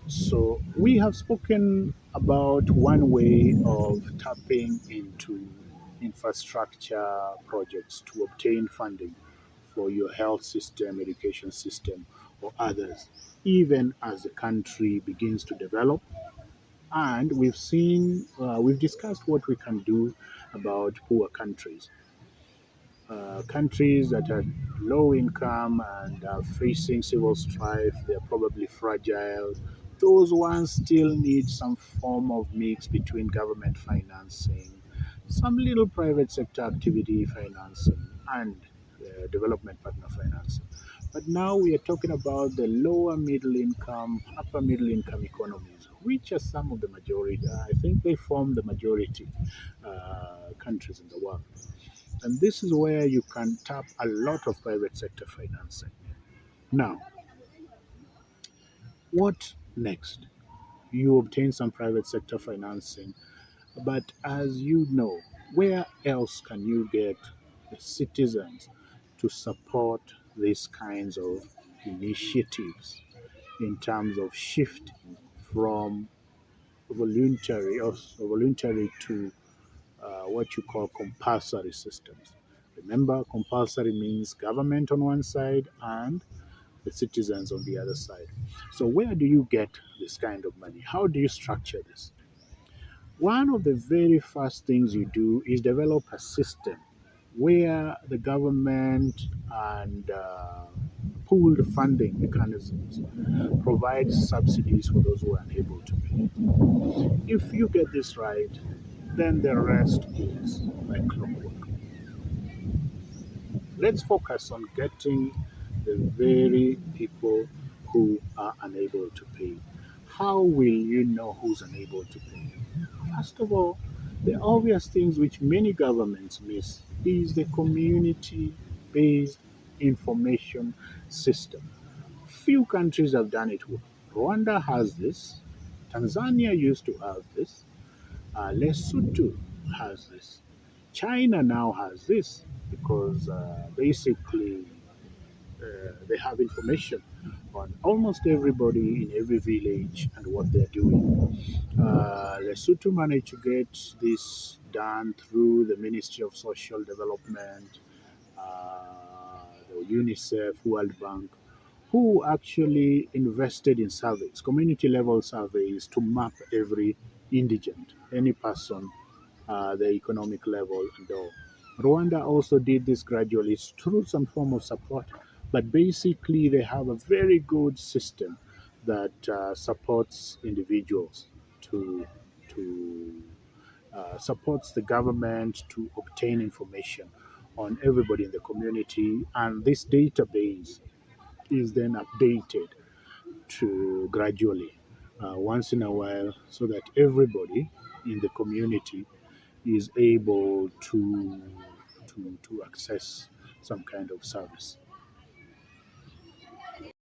So, we have spoken about one way of tapping into infrastructure projects to obtain funding for your health system, education system, or others, even as the country begins to develop. And we've discussed what we can do about poor countries. Countries that are low income and are facing civil strife, they're probably fragile. Those ones still need some form of mix between government financing, some little private sector activity financing, and development partner financing. But now we are talking about the lower middle income, upper middle income economies, which are some of the majority. I think they form the majority countries in the world. And this is where you can tap a lot of private sector financing. Now, what next? You obtain some private sector financing, but as you know, where else can you get the citizens to support these kinds of initiatives in terms of shifting from voluntary to what you call compulsory systems. Remember, compulsory means government on one side and the citizens on the other side. So, where do you get this kind of money? How do you structure this? One of the very first things you do is develop a system where the government and pooled funding mechanisms provide subsidies for those who are unable to pay. If you get this right, then the rest is like clockwork. Let's focus on getting the very people who are unable to pay. How will you know who's unable to pay? First of all, the obvious things which many governments miss is the community based information system. Few countries have done it well. Rwanda has this, Tanzania used to have this, Lesotho has this. China now has this because basically they have information on almost everybody in every village and what they're doing. Lesotho managed to get this done through the Ministry of Social Development, the UNICEF, World Bank, who actually invested in surveys, community level surveys to map every indigent, any person, the economic level and all. Rwanda also did this gradually through some form of support, but basically they have a very good system that supports individuals to to supports the government to obtain information on everybody in the community, and this database is then updated to gradually once in a while so that everybody in the community is able to access some kind of service.